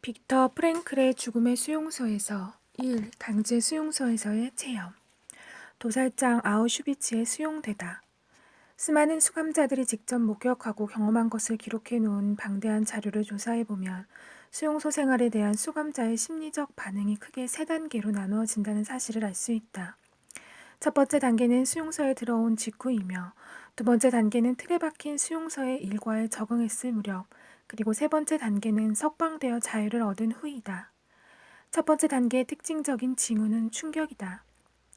빅터 프랭클의 죽음의 수용소에서 1. 강제 수용소에서의 체험. 도살장 아우슈비츠에 수용되다. 수많은 수감자들이 직접 목격하고 경험한 것을 기록해 놓은 방대한 자료를 조사해보면 수용소 생활에 대한 수감자의 심리적 반응이 크게 세 단계로 나누어진다는 사실을 알 수 있다. 첫 번째 단계는 수용소에 들어온 직후이며, 두 번째 단계는 틀에 박힌 수용소의 일과에 적응했을 무렵, 그리고 세 번째 단계는 석방되어 자유를 얻은 후이다. 첫 번째 단계의 특징적인 징후는 충격이다.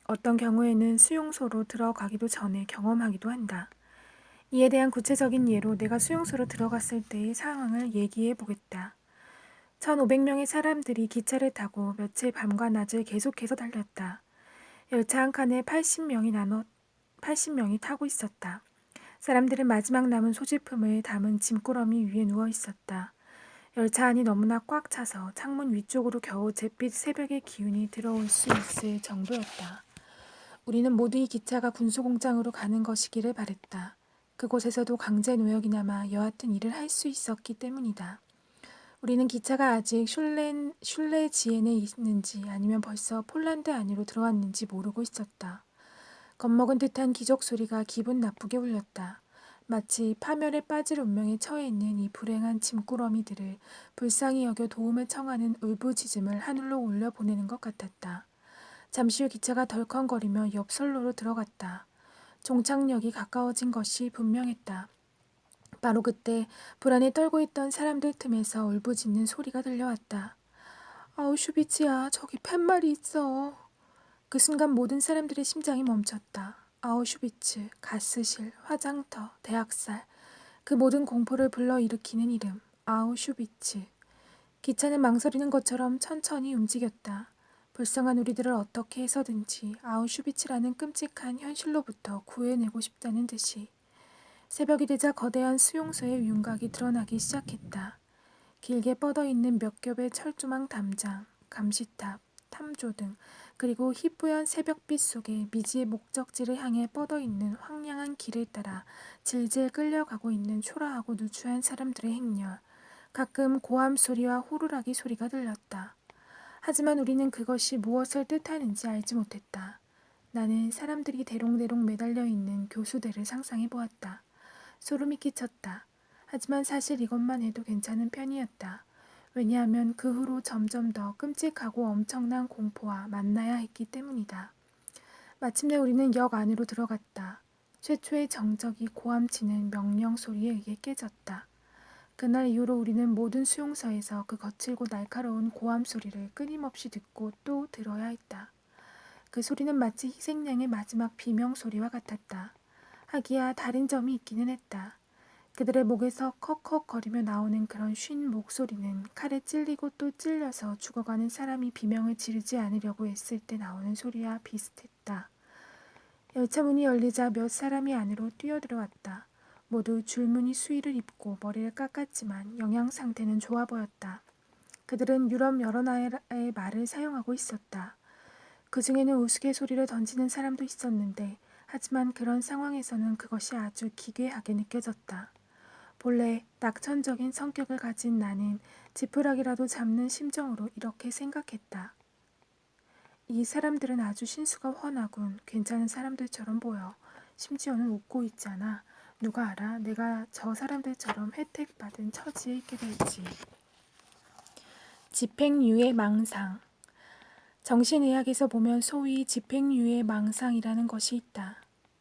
어떤 경우에는 수용소로 들어가기도 전에 경험하기도 한다. 이에 대한 구체적인 예로 내가 수용소로 들어갔을 때의 상황을 얘기해 보겠다. 1,500명의 사람들이 기차를 타고 며칠 밤과 낮을 계속해서 달렸다. 열차 한 칸에 80명이 타고 있었다. 사람들은 마지막 남은 소지품을 담은 짐꾸러미 위에 누워 있었다. 열차 안이 너무나 꽉 차서 창문 위쪽으로 겨우 잿빛 새벽의 기운이 들어올 수 있을 정도였다. 우리는 모두 이 기차가 군수공장으로 가는 것이기를 바랬다. 그곳에서도 강제 노역이나마 여하튼 일을 할 수 있었기 때문이다. 우리는 기차가 아직 슐레지엔에 있는지 아니면 벌써 폴란드 안으로 들어왔는지 모르고 있었다. 겁먹은 듯한 기적 소리가 기분 나쁘게 울렸다. 마치 파멸에 빠질 운명에 처해 있는 이 불행한 짐꾸러미들을 불쌍히 여겨 도움을 청하는 울부짖음을 하늘로 올려보내는 것 같았다. 잠시 후 기차가 덜컹거리며 옆 선로로 들어갔다. 종착역이 가까워진 것이 분명했다. 바로 그때 불안에 떨고 있던 사람들 틈에서 울부짖는 소리가 들려왔다. 아우슈비츠야, 저기 팻말이 있어. 그 순간 모든 사람들의 심장이 멈췄다. 아우슈비츠, 가스실, 화장터, 대학살, 그 모든 공포를 불러일으키는 이름, 아우슈비츠. 기차는 망설이는 것처럼 천천히 움직였다. 불쌍한 우리들을 어떻게 해서든지 아우슈비츠라는 끔찍한 현실로부터 구해내고 싶다는 듯이. 새벽이 되자 거대한 수용소의 윤곽이 드러나기 시작했다. 길게 뻗어있는 몇 겹의 철조망 담장, 감시탑, 탐조등, 그리고 희뿌연 새벽빛 속에 미지의 목적지를 향해 뻗어있는 황량한 길을 따라 질질 끌려가고 있는 초라하고 누추한 사람들의 행렬, 가끔 고함 소리와 호루라기 소리가 들렸다. 하지만 우리는 그것이 무엇을 뜻하는지 알지 못했다. 나는 사람들이 대롱대롱 매달려 있는 교수대를 상상해 보았다. 소름이 끼쳤다. 하지만 사실 이것만 해도 괜찮은 편이었다. 왜냐하면 그 후로 점점 더 끔찍하고 엄청난 공포와 만나야 했기 때문이다. 마침내 우리는 역 안으로 들어갔다. 최초의 정적이 고함치는 명령 소리에 의해 깨졌다. 그날 이후로 우리는 모든 수용소에서 그 거칠고 날카로운 고함 소리를 끊임없이 듣고 또 들어야 했다. 그 소리는 마치 희생양의 마지막 비명 소리와 같았다. 하기야 다른 점이 있기는 했다. 그들의 목에서 컥컥거리며 나오는 그런 쉰 목소리는 칼에 찔리고 또 찔려서 죽어가는 사람이 비명을 지르지 않으려고 애쓸 때 나오는 소리와 비슷했다. 열차 문이 열리자 몇 사람이 안으로 뛰어들어왔다. 모두 줄무늬 수의를 입고 머리를 깎았지만 영양 상태는 좋아 보였다. 그들은 유럽 여러 나라의 말을 사용하고 있었다. 그 중에는 우스갯소리를 던지는 사람도 있었는데 하지만 그런 상황에서는 그것이 아주 기괴하게 느껴졌다. 본래 낙천적인 성격을 가진 나는 지푸라기라도 잡는 심정으로 이렇게 생각했다. 이 사람들은 아주 신수가 훤하군. 괜찮은 사람들처럼 보여. 심지어는 웃고 있잖아. 누가 알아? 내가 저 사람들처럼 혜택받은 처지에 있게 될지. 집행유예 망상. 정신의학에서 보면 소위 집행유예 망상이라는 것이 있다.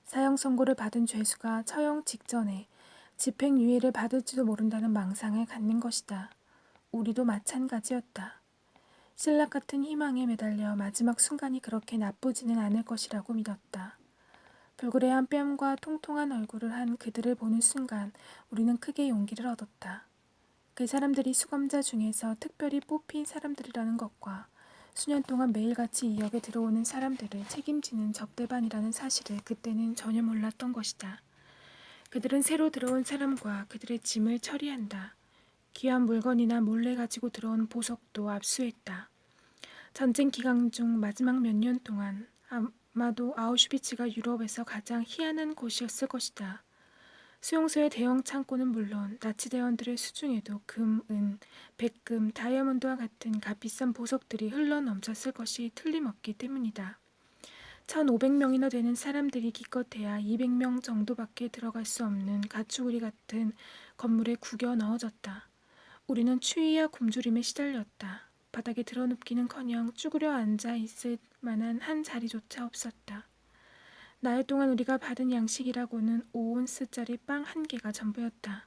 사형 선고를 받은 죄수가 처형 직전에 집행유예를 받을지도 모른다는 망상을 갖는 것이다. 우리도 마찬가지였다. 신락 같은 희망에 매달려 마지막 순간이 그렇게 나쁘지는 않을 것이라고 믿었다. 불그레한 뺨과 통통한 얼굴을 한 그들을 보는 순간 우리는 크게 용기를 얻었다. 그 사람들이 수감자 중에서 특별히 뽑힌 사람들이라는 것과 수년 동안 매일같이 이 역에 들어오는 사람들을 책임지는 접대반이라는 사실을 그때는 전혀 몰랐던 것이다. 그들은 새로 들어온 사람과 그들의 짐을 처리한다. 귀한 물건이나 몰래 가지고 들어온 보석도 압수했다. 전쟁 기간 중 마지막 몇 년 동안 아마도 아우슈비츠가 유럽에서 가장 희한한 곳이었을 것이다. 수용소의 대형 창고는 물론 나치대원들의 수중에도 금, 은, 백금, 다이아몬드와 같은 값비싼 보석들이 흘러넘쳤을 것이 틀림없기 때문이다. 1,500명이나 되는 사람들이 기껏해야 200명 정도밖에 들어갈 수 없는 가축우리 같은 건물에 구겨 넣어졌다. 우리는 추위와 굶주림에 시달렸다. 바닥에 드러눕기는커녕 쭈그려 앉아 있을 만한 한 자리조차 없었다. 나흘 동안 우리가 받은 양식이라고는 5온스짜리 빵 한 개가 전부였다.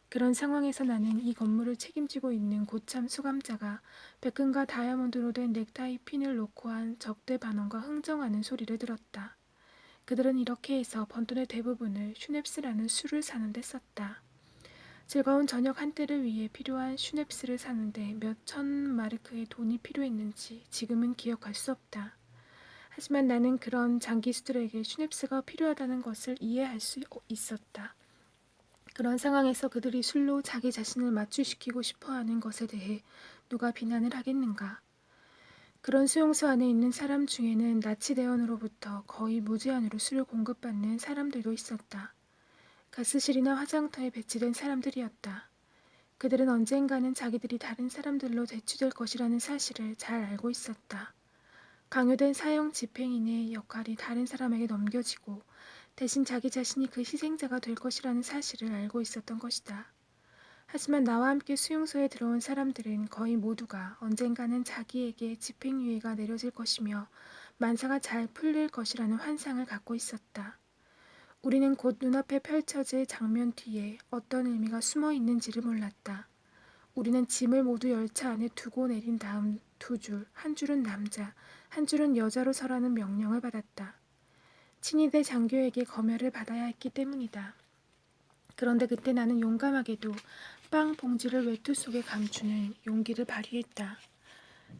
그런 상황에서 나는 이 건물을 책임지고 있는 고참 수감자가 백금과 다이아몬드로 된 넥타이 핀을 놓고 한 적대 반원과 흥정하는 소리를 들었다. 그들은 이렇게 해서 번 돈의 대부분을 슈넵스라는 술을 사는데 썼다. 즐거운 저녁 한때를 위해 필요한 슈넵스를 사는데 몇 천 마르크의 돈이 필요했는지 지금은 기억할 수 없다. 하지만 나는 그런 장기수들에게 슈넵스가 필요하다는 것을 이해할 수 있었다. 그런 상황에서 그들이 술로 자기 자신을 마취시키고 싶어하는 것에 대해 누가 비난을 하겠는가. 그런 수용소 안에 있는 사람 중에는 나치대원으로부터 거의 무제한으로 술을 공급받는 사람들도 있었다. 가스실이나 화장터에 배치된 사람들이었다. 그들은 언젠가는 자기들이 다른 사람들로 대추될 것이라는 사실을 잘 알고 있었다. 강요된 사형 집행인의 역할이 다른 사람에게 넘겨지고 대신 자기 자신이 그 희생자가 될 것이라는 사실을 알고 있었던 것이다. 하지만 나와 함께 수용소에 들어온 사람들은 거의 모두가 언젠가는 자기에게 집행유예가 내려질 것이며 만사가 잘 풀릴 것이라는 환상을 갖고 있었다. 우리는 곧 눈앞에 펼쳐질 장면 뒤에 어떤 의미가 숨어 있는지를 몰랐다. 우리는 짐을 모두 열차 안에 두고 내린 다음 두 줄, 한 줄은 남자, 한 줄은 여자로 서라는 명령을 받았다. 친위대 장교에게 검열을 받아야 했기 때문이다. 그런데 그때 나는 용감하게도 빵 봉지를 외투 속에 감추는 용기를 발휘했다.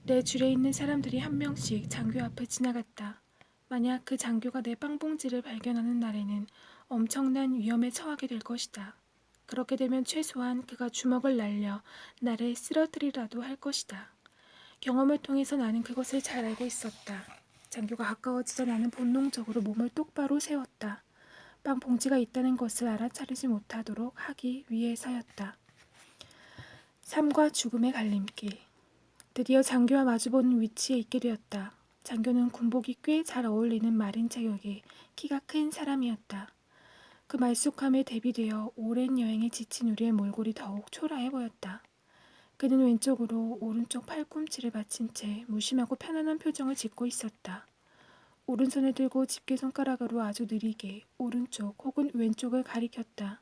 내 줄에 있는 사람들이 한 명씩 장교 앞을 지나갔다. 만약 그 장교가 내 빵 봉지를 발견하는 날에는 엄청난 위험에 처하게 될 것이다. 그렇게 되면 최소한 그가 주먹을 날려 나를 쓰러뜨리라도 할 것이다. 경험을 통해서 나는 그것을 잘 알고 있었다. 장교가 가까워지자 나는 본능적으로 몸을 똑바로 세웠다. 빵 봉지가 있다는 것을 알아차리지 못하도록 하기 위해서였다. 삶과 죽음의 갈림길. 드디어 장교와 마주보는 위치에 있게 되었다. 장교는 군복이 꽤 잘 어울리는 마린 체격의 키가 큰 사람이었다. 그 말쑥함에 대비되어 오랜 여행에 지친 우리의 몰골이 더욱 초라해 보였다. 그는 왼쪽으로 오른쪽 팔꿈치를 받친 채 무심하고 편안한 표정을 짓고 있었다. 오른손을 들고 집게손가락으로 아주 느리게 오른쪽 혹은 왼쪽을 가리켰다.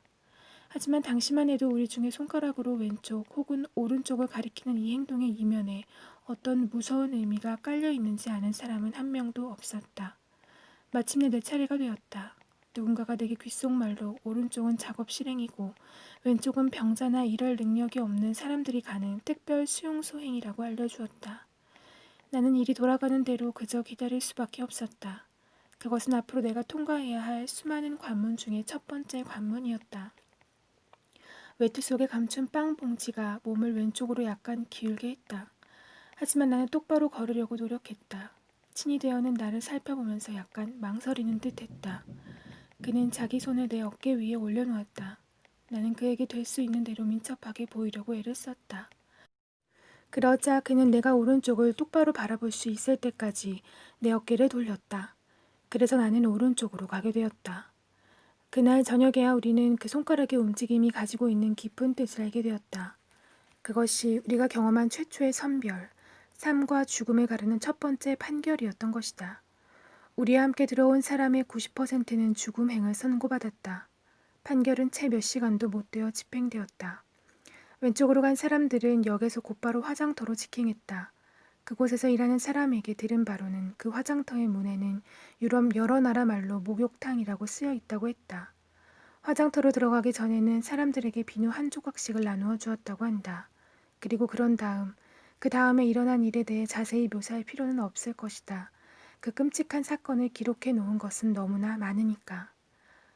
하지만 당시만 해도 우리 중에 손가락으로 왼쪽 혹은 오른쪽을 가리키는 이 행동의 이면에 어떤 무서운 의미가 깔려 있는지 아는 사람은 한 명도 없었다. 마침내 내 차례가 되었다. 누군가가 내게 귓속말로 오른쪽은 작업 실행이고 왼쪽은 병자나 일할 능력이 없는 사람들이 가는 특별 수용소 행위라고 알려주었다. 나는 일이 돌아가는 대로 그저 기다릴 수밖에 없었다. 그것은 앞으로 내가 통과해야 할 수많은 관문 중에 첫 번째 관문이었다. 외투 속에 감춘 빵 봉지가 몸을 왼쪽으로 약간 기울게 했다. 하지만 나는 똑바로 걸으려고 노력했다. 친위대원은 나를 살펴보면서 약간 망설이는 듯했다. 그는 자기 손을 내 어깨 위에 올려놓았다. 나는 그에게 될 수 있는 대로 민첩하게 보이려고 애를 썼다. 그러자 그는 내가 오른쪽을 똑바로 바라볼 수 있을 때까지 내 어깨를 돌렸다. 그래서 나는 오른쪽으로 가게 되었다. 그날 저녁에야 우리는 그 손가락의 움직임이 가지고 있는 깊은 뜻을 알게 되었다. 그것이 우리가 경험한 최초의 선별, 삶과 죽음을 가르는 첫 번째 판결이었던 것이다. 우리와 함께 들어온 사람의 90%는 죽음행을 선고받았다. 판결은 채 몇 시간도 못 되어 집행되었다. 왼쪽으로 간 사람들은 역에서 곧바로 화장터로 직행했다. 그곳에서 일하는 사람에게 들은 바로는 그 화장터의 문에는 유럽 여러 나라 말로 목욕탕이라고 쓰여 있다고 했다. 화장터로 들어가기 전에는 사람들에게 비누 한 조각씩을 나누어 주었다고 한다. 그리고 그런 다음, 그 다음에 일어난 일에 대해 자세히 묘사할 필요는 없을 것이다. 그 끔찍한 사건을 기록해 놓은 것은 너무나 많으니까.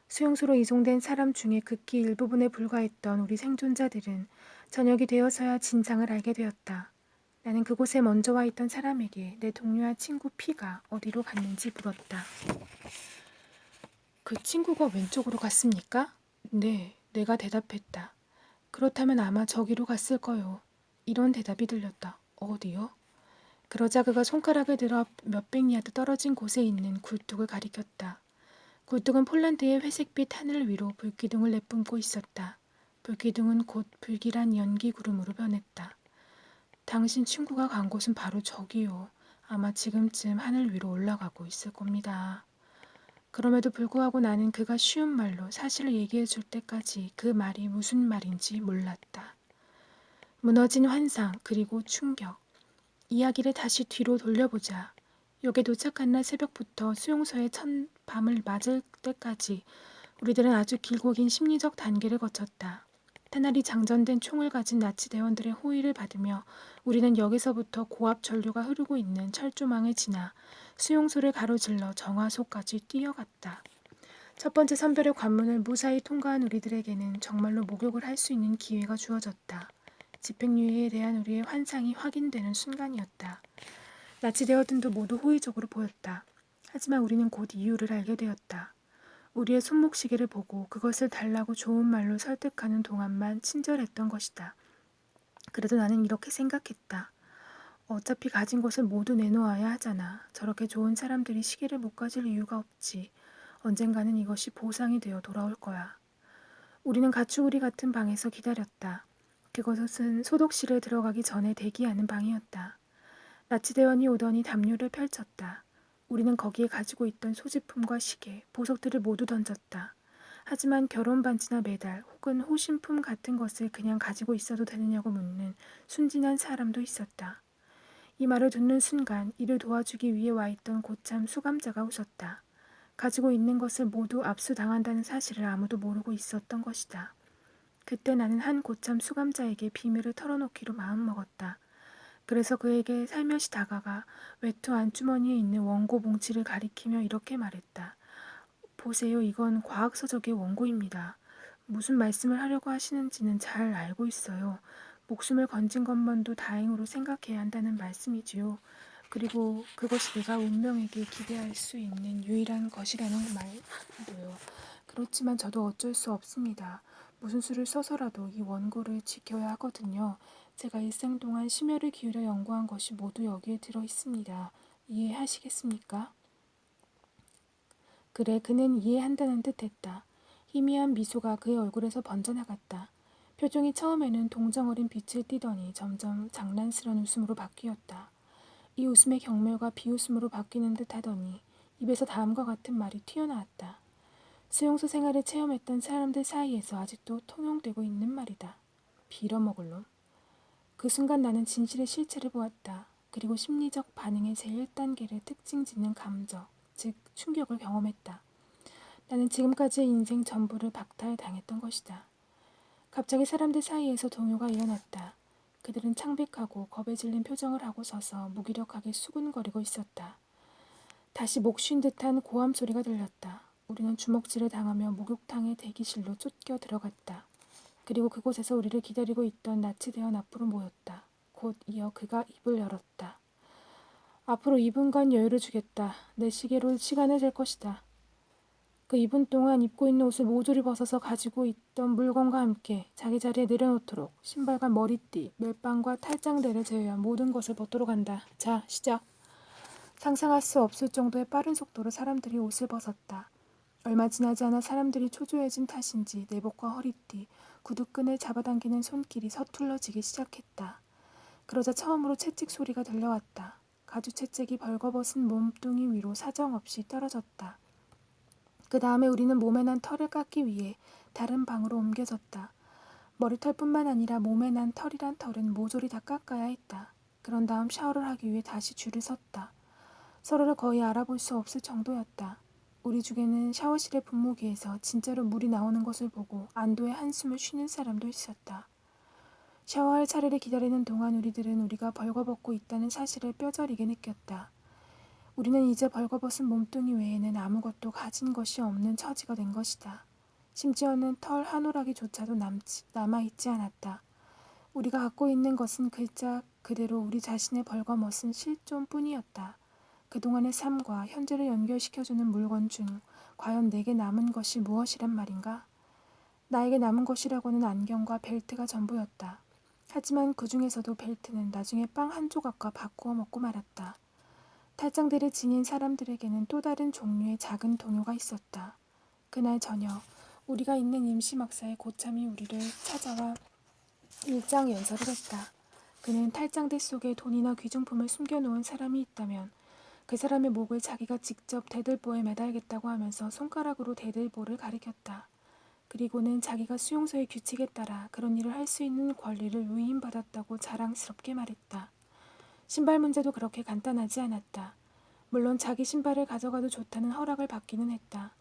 수용소로 이송된 사람 중에 극히 일부분에 불과했던 우리 생존자들은 저녁이 되어서야 진상을 알게 되었다. 나는 그곳에 먼저 와 있던 사람에게 내 동료와 친구 피가 어디로 갔는지 물었다. 그 친구가 왼쪽으로 갔습니까? 네, 내가 대답했다. 그렇다면 아마 저기로 갔을 거요. 이런 대답이 들렸다. 어디요? 그러자 그가 손가락을 들어 몇백 야드 떨어진 곳에 있는 굴뚝을 가리켰다. 굴뚝은 폴란드의 회색빛 하늘 위로 불기둥을 내뿜고 있었다. 불기둥은 곧 불길한 연기 구름으로 변했다. 당신 친구가 간 곳은 바로 저기요. 아마 지금쯤 하늘 위로 올라가고 있을 겁니다. 그럼에도 불구하고 나는 그가 쉬운 말로 사실을 얘기해 줄 때까지 그 말이 무슨 말인지 몰랐다. 무너진 환상 그리고 충격. 이야기를 다시 뒤로 돌려보자. 역에 도착한 날 새벽부터 수용소의 첫 밤을 맞을 때까지 우리들은 아주 길고 긴 심리적 단계를 거쳤다. 탄알이 장전된 총을 가진 나치 대원들의 호의를 받으며 우리는 역에서부터 고압 전류가 흐르고 있는 철조망을 지나 수용소를 가로질러 정화소까지 뛰어갔다. 첫 번째 선별의 관문을 무사히 통과한 우리들에게는 정말로 목욕을 할 수 있는 기회가 주어졌다. 집행유예에 대한 우리의 환상이 확인되는 순간이었다. 나치 대원들도 모두 호의적으로 보였다. 하지만 우리는 곧 이유를 알게 되었다. 우리의 손목시계를 보고 그것을 달라고 좋은 말로 설득하는 동안만 친절했던 것이다. 그래도 나는 이렇게 생각했다. 어차피 가진 것을 모두 내놓아야 하잖아. 저렇게 좋은 사람들이 시계를 못 가질 이유가 없지. 언젠가는 이것이 보상이 되어 돌아올 거야. 우리는 가축우리 같은 방에서 기다렸다. 그것은 소독실에 들어가기 전에 대기하는 방이었다. 나치대원이 오더니 담요를 펼쳤다. 우리는 거기에 가지고 있던 소지품과 시계, 보석들을 모두 던졌다. 하지만 결혼 반지나 메달 혹은 호신품 같은 것을 그냥 가지고 있어도 되느냐고 묻는 순진한 사람도 있었다. 이 말을 듣는 순간 이를 도와주기 위해 와 있던 고참 수감자가 웃었다. 가지고 있는 것을 모두 압수당한다는 사실을 아무도 모르고 있었던 것이다. 그때 나는 한 고참 수감자에게 비밀을 털어놓기로 마음먹었다. 그래서 그에게 살며시 다가가 외투 안주머니에 있는 원고 뭉치를 가리키며 이렇게 말했다. 보세요, 이건 과학서적의 원고입니다. 무슨 말씀을 하려고 하시는지는 잘 알고 있어요. 목숨을 건진 것만도 다행으로 생각해야 한다는 말씀이지요. 그리고 그것이 내가 운명에게 기대할 수 있는 유일한 것이라는 말도요. 그렇지만 저도 어쩔 수 없습니다. 무슨 수를 써서라도 이 원고를 지켜야 하거든요. 제가 일생 동안 심혈을 기울여 연구한 것이 모두 여기에 들어 있습니다. 이해하시겠습니까? 그래, 그는 이해한다는 듯 했다. 희미한 미소가 그의 얼굴에서 번져나갔다. 표정이 처음에는 동정어린 빛을 띠더니 점점 장난스러운 웃음으로 바뀌었다. 이 웃음의 경멸과 비웃음으로 바뀌는 듯 하더니 입에서 다음과 같은 말이 튀어나왔다. 수용소 생활을 체험했던 사람들 사이에서 아직도 통용되고 있는 말이다. 빌어먹을 놈. 그 순간 나는 진실의 실체를 보았다. 그리고 심리적 반응의 제1단계를 특징 짓는 감정, 즉 충격을 경험했다. 나는 지금까지의 인생 전부를 박탈당했던 것이다. 갑자기 사람들 사이에서 동요가 일어났다. 그들은 창백하고 겁에 질린 표정을 하고 서서 무기력하게 수군거리고 있었다. 다시 목쉰 듯한 고함 소리가 들렸다. 우리는 주먹질을 당하며 목욕탕의 대기실로 쫓겨 들어갔다. 그리고 그곳에서 우리를 기다리고 있던 나치 대원 앞으로 모였다. 곧 이어 그가 입을 열었다. 앞으로 2분간 여유를 주겠다. 내 시계로 시간을 잴 것이다. 그 2분 동안 입고 있는 옷을 모조리 벗어서 가지고 있던 물건과 함께 자기 자리에 내려놓도록 신발과 머리띠, 멜빵과 탈장대를 제외한 모든 것을 벗도록 한다. 자, 시작. 상상할 수 없을 정도의 빠른 속도로 사람들이 옷을 벗었다. 얼마 지나지 않아 사람들이 초조해진 탓인지 내복과 허리띠, 구두끈을 잡아당기는 손길이 서툴러지기 시작했다. 그러자 처음으로 채찍 소리가 들려왔다. 가죽 채찍이 벌거벗은 몸뚱이 위로 사정없이 떨어졌다. 그 다음에 우리는 몸에 난 털을 깎기 위해 다른 방으로 옮겨졌다. 머리털뿐만 아니라 몸에 난 털이란 털은 모조리 다 깎아야 했다. 그런 다음 샤워를 하기 위해 다시 줄을 섰다. 서로를 거의 알아볼 수 없을 정도였다. 우리 중에는 샤워실의 분무기에서 진짜로 물이 나오는 것을 보고 안도의 한숨을 쉬는 사람도 있었다. 샤워할 차례를 기다리는 동안 우리들은 우리가 벌거벗고 있다는 사실을 뼈저리게 느꼈다. 우리는 이제 벌거벗은 몸뚱이 외에는 아무것도 가진 것이 없는 처지가 된 것이다. 심지어는 털 한 오라기조차도 남아있지 않았다. 우리가 갖고 있는 것은 글자 그대로 우리 자신의 벌거벗은 실존뿐이었다. 그동안의 삶과 현재를 연결시켜주는 물건 중 과연 내게 남은 것이 무엇이란 말인가? 나에게 남은 것이라고는 안경과 벨트가 전부였다. 하지만 그 중에서도 벨트는 나중에 빵 한 조각과 바꾸어 먹고 말았다. 탈장대를 지닌 사람들에게는 또 다른 종류의 작은 동요가 있었다. 그날 저녁, 우리가 있는 임시막사의 고참이 우리를 찾아와 일장 연설을 했다. 그는 탈장대 속에 돈이나 귀중품을 숨겨놓은 사람이 있다면 그 사람의 목을 자기가 직접 대들보에 매달겠다고 하면서 손가락으로 대들보를 가리켰다. 그리고는 자기가 수용소의 규칙에 따라 그런 일을 할 수 있는 권리를 위임받았다고 자랑스럽게 말했다. 신발 문제도 그렇게 간단하지 않았다. 물론 자기 신발을 가져가도 좋다는 허락을 받기는 했다.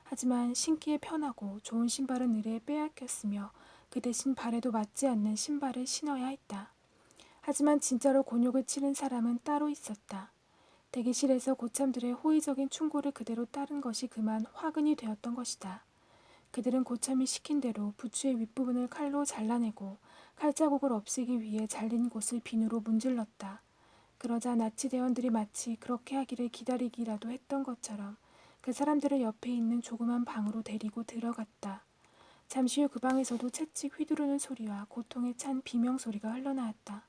하지만 신기에 편하고 좋은 신발은 의뢰에 빼앗겼으며 그 대신 발에도 맞지 않는 신발을 신어야 했다. 하지만 진짜로 곤욕을 치른 사람은 따로 있었다. 대기실에서 고참들의 호의적인 충고를 그대로 따른 것이 그만 화근이 되었던 것이다. 그들은 고참이 시킨 대로 부추의 윗부분을 칼로 잘라내고 칼자국을 없애기 위해 잘린 곳을 비누로 문질렀다. 그러자 나치 대원들이 마치 그렇게 하기를 기다리기라도 했던 것처럼 그 사람들을 옆에 있는 조그만 방으로 데리고 들어갔다. 잠시 후 그 방에서도 채찍 휘두르는 소리와 고통에 찬 비명소리가 흘러나왔다.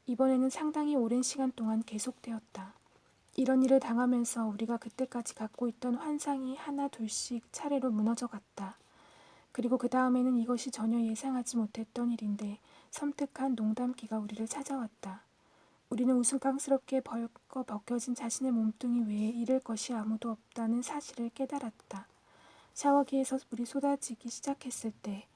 이번에는 상당히 오랜 시간 동안 계속되었다. 이런 일을 당하면서 우리가 그때까지 갖고 있던 환상이 하나 둘씩 차례로 무너져 갔다. 그리고 그 다음에는 이것이 전혀 예상하지 못했던 일인데 섬뜩한 농담기가 우리를 찾아왔다. 우리는 우스꽝스럽게 벌거 벗겨진 자신의 몸뚱이 외에 잃을 것이 아무도 없다는 사실을 깨달았다. 샤워기에서 물이 쏟아지기 시작했을 때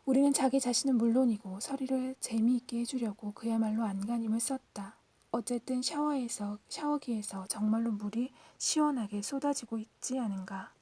우리는 자기 자신은 물론이고 서리를 재미있게 해주려고 그야말로 안간힘을 썼다. 어쨌든 샤워기에서 정말로 물이 시원하게 쏟아지고 있지 않은가.